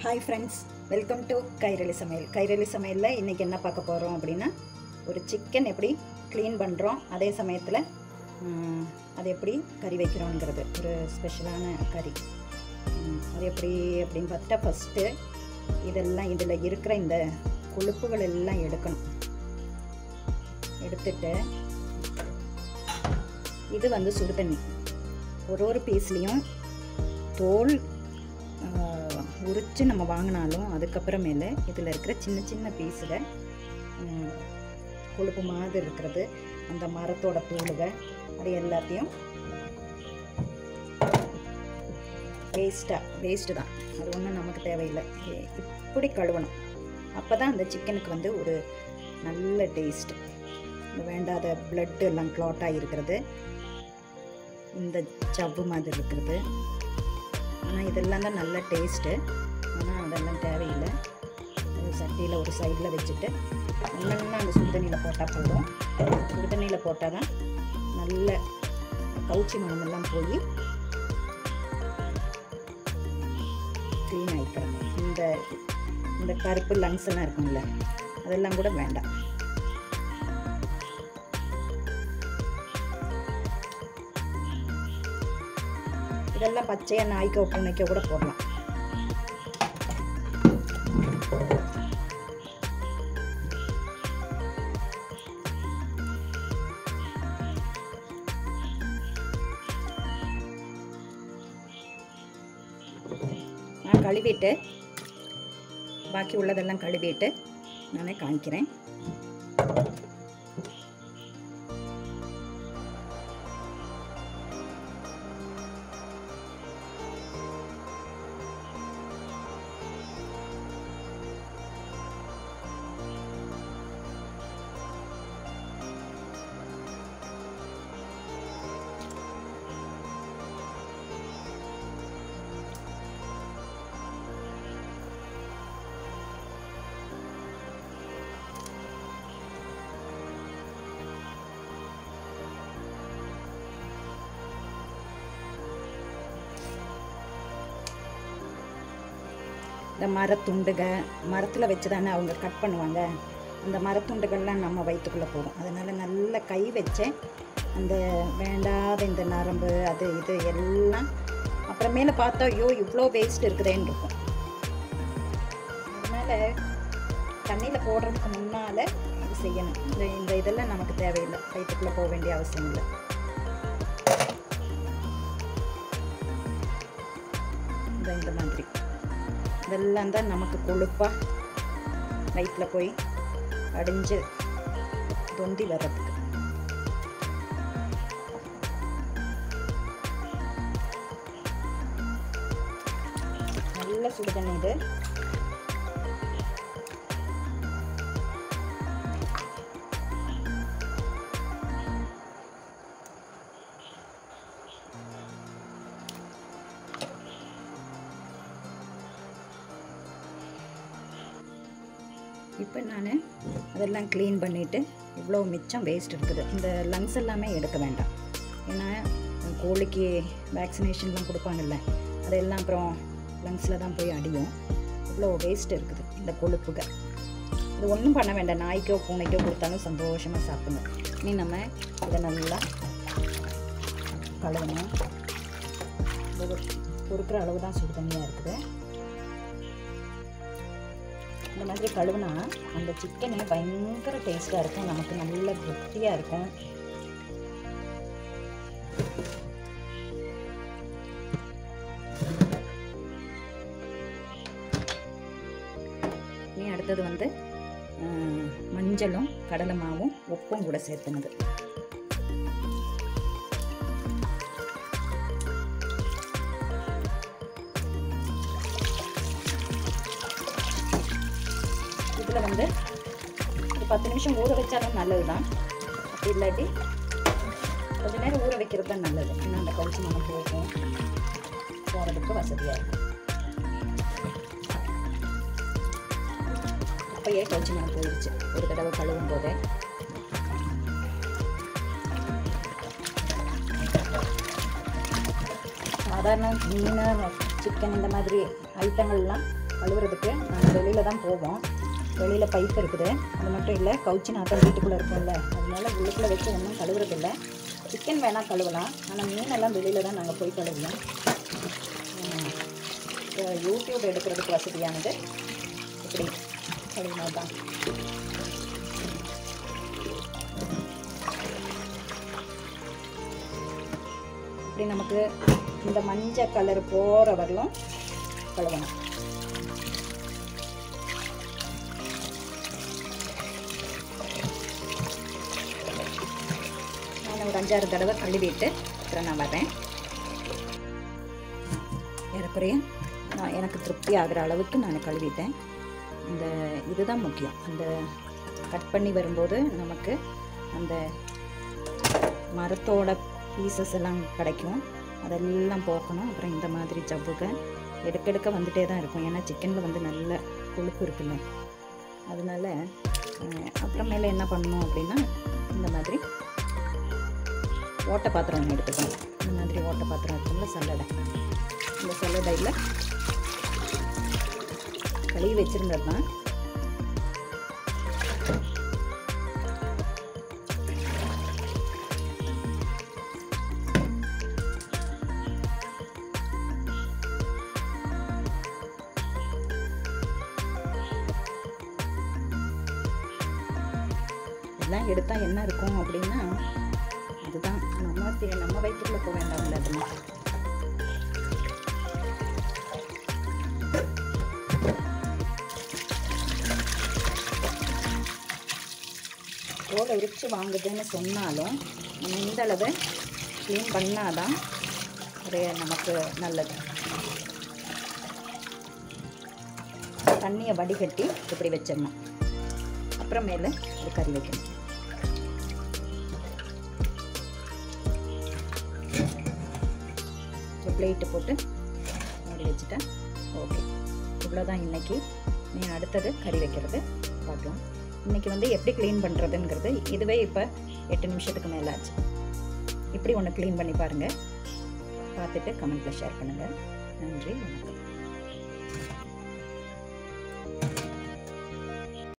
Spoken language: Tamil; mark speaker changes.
Speaker 1: Hi friends, welcome to Kairali சமையல். கைரளி சமையலில் இன்றைக்கி என்ன பார்க்க போகிறோம் அப்படின்னா, ஒரு சிக்கன் எப்படி க்ளீன் பண்ணுறோம், அதே சமயத்தில் அது எப்படி கறி வைக்கிறோங்கிறது ஒரு ஸ்பெஷலான கறி. அது எப்படி அப்படின்னு பார்த்துட்டா, ஃபஸ்ட்டு இதெல்லாம் இதில் இருக்கிற இந்த கொழுப்புகள் எல்லாம் எடுக்கணும். எடுத்துட்டு இது வந்து சுடு தண்ணி, ஒரு பீஸ்லேயும் தோல் உரித்து நம்ம வாங்கினாலும் அதுக்கப்புறமேல இதில் இருக்கிற சின்ன சின்ன பீஸுகள் கொழுப்பு மாதிரி இருக்கிறது, அந்த மரத்தோட தோலுகள், அது எல்லாத்தையும் வேஸ்ட்டு தான், அது ஒன்றும் நமக்கு தேவையில்லை. இப்படி கழுவணும். அப்போ தான் அந்த சிக்கனுக்கு வந்து ஒரு நல்ல டேஸ்ட்டு. இந்த வேண்டாத பிளட் எல்லாம் க்ளாட்டாக இருக்கிறது, இந்த ஜவ்வு மாதிரி இருக்கிறது, ஆனால் இதெல்லாம் தான் நல்ல டேஸ்ட்டு. ஆனால் அதெல்லாம் தேவையில்லை. சட்டியில் ஒரு சைடில் வச்சுட்டு ஒன்றா அந்த சுடுதண்ணியில் போட்டால் போதும். சுடுதண்ணியில் போட்டால் தான் நல்ல கவுச்சி மணமெல்லாம் போய் க்ளீன் ஆகிக்கிறோம். இந்த கருப்பு லங்ஸ் எல்லாம் இருக்கும்ல, அதெல்லாம் கூட வேண்டாம். இதெல்லாம் பச்சையாக நாய்க்கோ பூனைக்கோ கூட போடலாம். நான் கழுவிட்டு, பாக்கி உள்ளதெல்லாம் கழுவிட்டு நானே காமிக்கிறேன். இந்த மரத்துண்டுகள், மரத்தில் வச்சு தானே அவங்க கட் பண்ணுவாங்க, அந்த மரத்துண்டுகள்லாம் நம்ம வயிற்றுக்குள்ளே போகும். அதனால் நல்ல கை வச்சேன். அந்த வேண்டாத இந்த நரம்பு அது இது எல்லாம் அப்புறமேல பார்த்தா ஐயோ இவ்வளோ வேஸ்ட் இருக்குதேன்னு இருக்கும். அதனால் தண்ணியில் போடுறதுக்கு முன்னால் இது செய்யணும். இந்த இதெல்லாம் நமக்கு தேவையில்லை, வயிற்றுக்குள்ளே போக வேண்டிய அவசியம் இல்லை. இந்த மாதிரி இதெல்லாம் தான் நமக்கு கொழுப்பாக வயிற்றில் போய் அடிஞ்சு தொந்தி வர்றதுக்கு. நல்ல சுடுதண்ணி இது. இப்போ நான் அதெல்லாம் க்ளீன் பண்ணிவிட்டு, இவ்வளோ மிச்சம் வேஸ்ட் இருக்குது. இந்த லங்ஸ் எல்லாமே எடுக்க வேண்டாம். ஏன்னா கோழிக்கு வேக்சினேஷன்லாம் கொடுப்பாங்கல்ல, அதெல்லாம் அப்புறம் லங்ஸில் தான் போய் அடியும். இவ்வளோ வேஸ்ட் இருக்குது இந்த கொழுப்புகள். இது ஒன்றும் பண்ண வேண்டாம், நாய்க்கோ பூனைக்கோ கொடுத்தாலும் சந்தோஷமாக சாப்பிடுங்க. இனி நம்ம இதை நல்லா கழுவணும். பொறுக்கிற அளவு தான் சுடு தண்ணியாக இருக்குது. இந்த மாதிரி கழுவுனா அந்த சிக்கனே பயங்கர டேஸ்ட்டாக இருக்கும், நமக்கு நல்ல திருப்தியாக இருக்கும். நீ அடுத்தது வந்து மஞ்சளும் கடலை மாவும் உப்பும் கூட சேர்த்துனது. இதில் வந்து ஒரு 10 நிமிஷம் ஊற வச்சாலும் நல்லது தான். அப்படி இல்லாட்டி கொஞ்சம் நேரம் ஊற வைக்கிறது தான் நல்லது. ஏன்னா அந்த கவுச்சி மணம் போகிறதுக்கு வசதியாக இருக்கும். அப்போயே கவுச்சி மணம் போயிடுச்சு ஒரு தடவை கழுவும் போதே. சாதாரண மீன், சிக்கன் இந்த மாதிரி ஐட்டங்கள்லாம் கழுவுறதுக்கு நாங்கள் வெளியில் தான் போவோம். வெளியில் பைப் இருக்குது. அது மட்டும் இல்லை, கவுச்சி நாட்டம் வீட்டுக்குள்ளே இருக்கும்ல, அதனால உள்ளுக்குள்ளே வச்சு ஒன்றும் கழுவுறதில்லை. சிக்கன் வேணால் கழுவலாம், ஆனால் மீனெல்லாம் வெளியில் தான் நாங்கள் போய் கழுவுவோம். யூடியூப் எடுக்கிறதுக்கு வசதியானது இப்படி கழுவினா தான். இப்படி நமக்கு இந்த மஞ்சள் கலர் போகிற வரலும் கழுவணும். நான் ஒரு 5-6 தடவை கழுவிட்டு அப்புறம் நான் வரேன். ஏறக்குறைய எனக்கு திருப்தி ஆகிற அளவுக்கு நான் கழுவிட்டேன். இந்த இதுதான் முக்கியம். அந்த கட் பண்ணி வரும்போது நமக்கு அந்த மரத்தோட பீசஸ் எல்லாம் கிடைக்கும், அதெல்லாம் போக்கணும். அப்புறம் இந்த மாதிரி ஜவ்வுக எடுக்க வந்துட்டே தான் இருக்கும். ஏன்னா சிக்கனில் வந்து நல்ல கொழுப்பு இருக்குல்ல, அதனால அப்புறமேல என்ன பண்ணணும் அப்படின்னா, இந்த மாதிரி ஓட்டை பாத்திரம் ஒன்று எடுத்துக்கணும். இந்த மாதிரி ஓட்டை பாத்திரம் இருக்கும்ல, சல்லடை. இந்த சல்லடையில் கழுவி வச்சுருந்தது தான். இதெல்லாம் எடுத்தால் என்ன இருக்கும் அப்படின்னா, அதுதான் நம்ம வயிற்றுக்குள்ளே போக வேண்டாம்ல. அதெல்லாம் தோலை உரித்து வாங்குதுன்னு சொன்னாலும் நம்ம இந்த அளவு க்ளீன் பண்ணாதான் அது நமக்கு நல்லது. தண்ணியை வடிகட்டி இப்படி வச்சிடணும். அப்புறமேல ஒரு கறி வைக்கணும். பிளேட்டு போட்டு மூடி வச்சுட்டேன். ஓகே, இவ்வளோதான் இன்றைக்கி. நீ அடுத்தது கறி வைக்கிறது பார்க்கலாம். இன்றைக்கி வந்து எப்படி க்ளீன் பண்ணுறதுங்கிறது இதுவே இப்போ 8 நிமிஷத்துக்கு மேலே ஆச்சு. இப்படி ஒன்று க்ளீன் பண்ணி பாருங்கள். பார்த்துட்டு கமெண்ட்டில் ஷேர் பண்ணுங்கள். நன்றி, வணக்கம்.